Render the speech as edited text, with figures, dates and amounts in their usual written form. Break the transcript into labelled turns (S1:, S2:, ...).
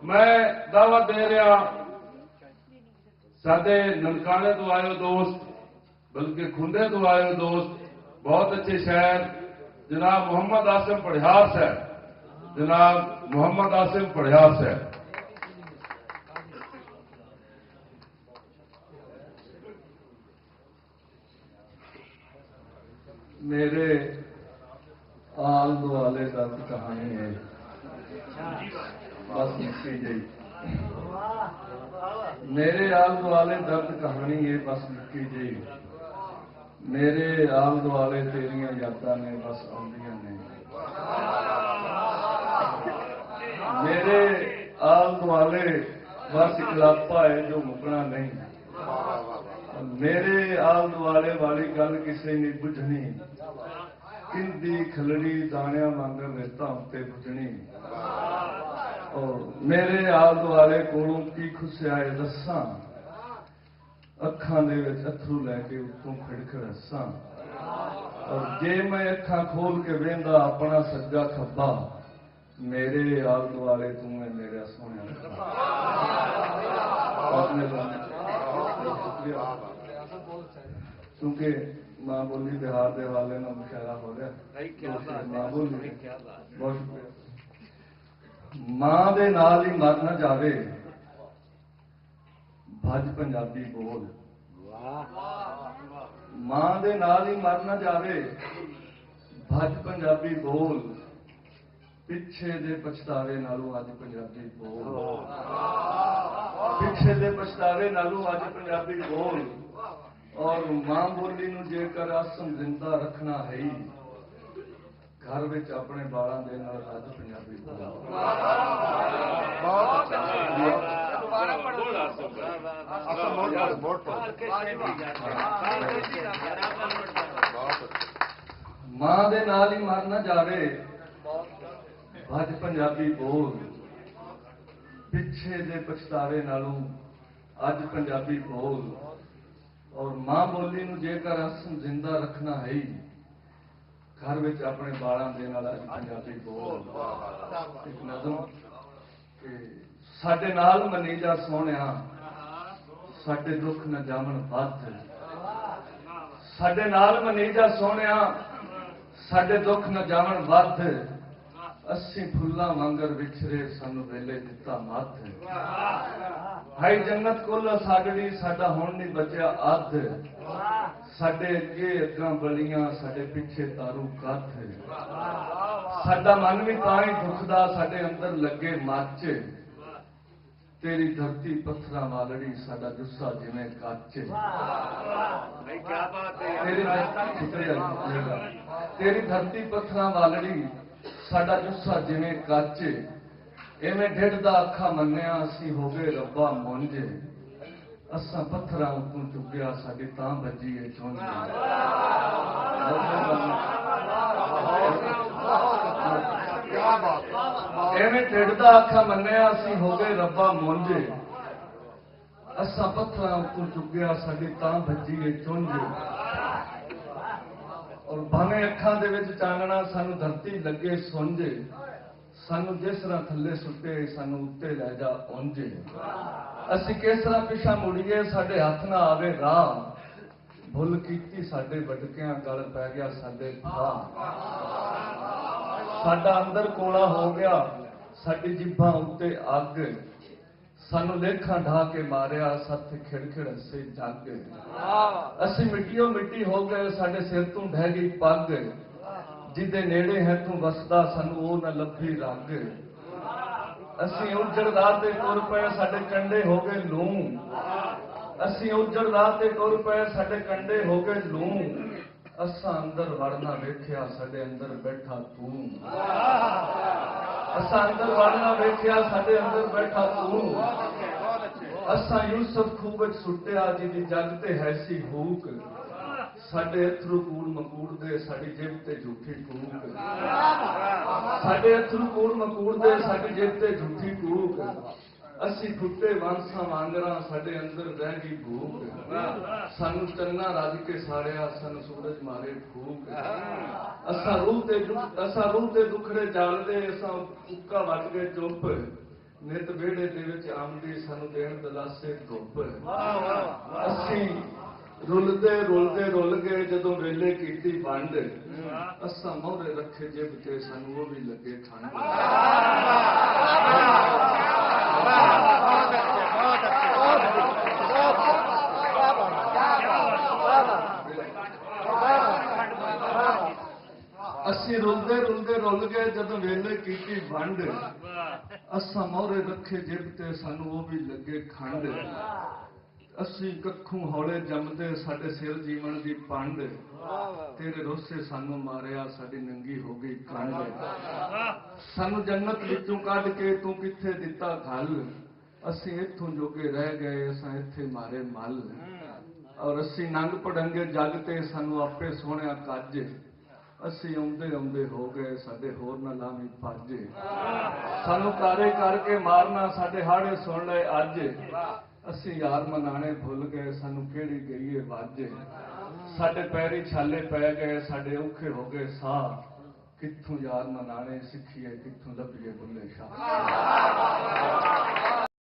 S1: मैं दावा दे रहा साडे ननकाने तो आए दोस्त बल्कि खुंदे तो आए दोस्त बहुत अच्छे शहर जनाब मोहम्मद आसिम पढ़ियार साहब जनाब मोहम्मद आसिम पढ़ियार साहब
S2: मेरे आल दुआले दर्द कहानी है बस निक्की जी मेरे आल दुआले दर्द कहानी है बस निक्की जी मेरे आल दुआले तेरियां यादां ने बस आउंदियां ने मेरे आल दुआले बस इकलापा है जो मुकना नहीं मेरे आल दुआले वाली गल किसी ने बुझनी किंदी खलड़ी दाणिया वांगर रेता उत्ते बुझनी और मेरे आल दुआले कोलों की खुसिया है दसा अखां दे विच अथरू लैके उत्तों खड़खड़ हसां और जे मैं अखां खोल के वेंदा अपना सज्जा खब्बा मेरे आल दुआले तू है मेरा सोहणा क्योंकि मां बोली बिहार के हवाले में मुशायरा हो गया मां बोली बहुत शुक्रिया मां दे नाल ही मर न जावे भज पंजाबी बोल मां दे नाल ही मर न जावे भज पंजाबी बोल पिछे दे पछतावे नालों अज पंजाबी बोल पिछे दे पछतावे नालों अज पंजाबी बोल और मां बोली नूं जेकर आसम जिंदा रखना है ही घर विच अपने बालां दे नाल अज पंजाबी मां दे नाल ही मर न जावे भज पंजाबी बोल पिछे दे पछतावे नालों अज पंजाबी बोल और मां बोली नूं जेकर असम जिंदा रखना है ही घर विच अपने बालां दे नाल अज पंजाबी बोल एक नज़म कि साडे नाल मनीजा सोहणिया साडे दुख न जावन वध साडे नाल मनीजा सोहणिया साडे दुख न जावन वध अस्सी फुल्लां वांगर विछरे सानू वेले दिता मत हाई जन्नत कुल साडड़ी साडा हुण नहीं बचिया अध साडे अगे अगां बलियां साडे पिछे तारू कथ साडा मन भी तां ही दुखदा साडे अंदर लगे मच तेरी धरती पत्थरां वालड़ी साडा जुस्सा जिवें कच तेरी धरती पत्थरां वालड़ी साडा जुस्सा जिवें कच इवें ढिड दा अखा मन्निया असीं हो गए रब्बा मुंज असां पत्थरां उत्तों चुगिया साडी तां बजी है चुंझ इवें ढिड दा अखा मन्निया असीं हो गए रब्बा मुंज असां पत्थरां उत्तों चुगिया साडी तां बजी है चुंझ और भावें अखां दे विच चानना सानू धरती लगे सुंझ सानू जिस तरह थले सुटे सानू उत्ते लै जा उंझ असीं किस तरह पिछा मुड़ीए साडे हथ ना आवे राह भुल कीती साडे वडकियां गल पै गया साडे फाह साडा अंदर कोला हो गया साडी जिभां उत्ते अग सानू लेखा ढा के मारिया सत्थ खिड़खिड़ हसे जग असीं मिट्टियों मिट्टी हो गए साडे सिर तों ढह गई पग जिदे नेड़े है तू वसदा सानू ओ न लभी रग असीं उजड़ राह ते तुर पए साडे कंडे हो गए लूं असीं उजड़ राह ते तुर पए साडे कंडे हो गए लूं असां अंदर वड़ना वेखिया साडे अंदर बैठा तू असां अंदर वड़ना वेखिया साडे अंदर बैठा तू असां यूसुफ खूह विच सुटिया जिहदी जग ते हैसी हूक साडे अथरू कूड़ मकूड़ दे साडी जिब ते झूठी कूक साडे अथरू कूड़ मकूड़ दे साडी जिब ते झूठी कूक असी फुटे वांसा वांगरा साडे अंदर रह गई भूख सानू चन्ना रज के साड़िया सानू सूरज मारे फूक असा रूह ते दुखड़े जालदे असा उक्का वट के चुप ਨਿਤ ਵਿਹੜੇ ਦੇ ਵਿੱਚ ਆਮਦੀ ਸਾਨੂੰ ਦੇਣ ਦਲਾਸੇ ਧੁੱਪ। ਅਸੀਂ ਰੁੱਲਦੇ ਰੁੱਲਦੇ ਰੁੱਲ ਗਏ ਜਦੋਂ ਵੇਲੇ ਕੀਤੀ ਵੰਡ। ਅਸਾਂ ਮੋਹਰੇ ਰੱਖੇ ਜਿਬ ਤੇ ਸਾਨੂੰ ਉਹ ਵੀ ਲੱਗੇ ਠੰਡ। ਅਸੀਂ ਰੁੱਲਦੇ ਰੁੱਲਦੇ ਰੁੱਲ ਗਏ ਜਦੋਂ ਵੇਲੇ ਕੀਤੀ ਵੰਡ। ਅਸਾਂ ਮੋਹਰੇ ਰੱਖੇ ਜਿਬ ਤੇ ਸਾਨੂੰ ਉਹ ਵੀ ਲੱਗੇ ਖੰਡ। ਅਸੀਂ ਕੱਖੋਂ ਹੌਲੇ ਜੰਮਦੇ ਸਾਡੇ ਸਿਰ ਜੀਵਨ ਦੀ ਪੰਡ। ਤੇਰੇ ਰੋਸੇ ਸਾਨੂੰ ਮਾਰਿਆ ਸਾਡੀ ਨੰਗੀ ਹੋ ਗਈ ਕੰਡ। ਸਾਨੂੰ ਜੰਨਤ ਵਿੱਚੋਂ ਕੱਢ ਕੇ ਤੂੰ ਕਿੱਥੇ ਦਿੱਤਾ ਘਲ। ਅਸੀਂ ਇੱਥੋਂ ਜੋਗੇ ਰਹਿ ਗਏ ਅਸਾਂ ਇੱਥੇ ਮਾਰੇ ਮਲ। ਔਰ ਅਸੀਂ ਨੰਗ ਪੜੰਗੇ ਜੱਗ ਤੇ ਸਾਨੂੰ ਆਪੇ ਸੋਹਣਿਆ ਕੱਜ। ਅਸੀਂ ਆਉਂਦੇ ਆਉਂਦੇ ਹੋ ਗਏ ਸਾਡੇ ਹੋਰ ਨਾ ਲਾਵੀਂ ਭੱਜ। ਸਾਨੂੰ ਕਾਰੇ ਕਰਕੇ ਮਾਰਨਾ ਸਾਡੇ ਹਾੜੇ ਸੁਣ ਲਏ ਅੱਜ। ਅਸੀਂ ਯਾਰ ਮਨਾਣੇ ਭੁੱਲ ਗਏ ਸਾਨੂੰ ਕਿਹੜੀ ਗਈ ਏ ਵੱਜ। ਸਾਡੇ ਪੈਰੀ ਛਾਲੇ ਪੈ ਗਏ ਸਾਡੇ ਔਖੇ ਹੋ ਗਏ ਸਾਹ। ਕਿੱਥੋਂ ਯਾਰ ਮਨਾਣੇ ਸਿੱਖੀਏ ਕਿੱਥੋਂ ਲੱਭੀਏ ਬੁੱਲੇ ਸ਼ਾਹ।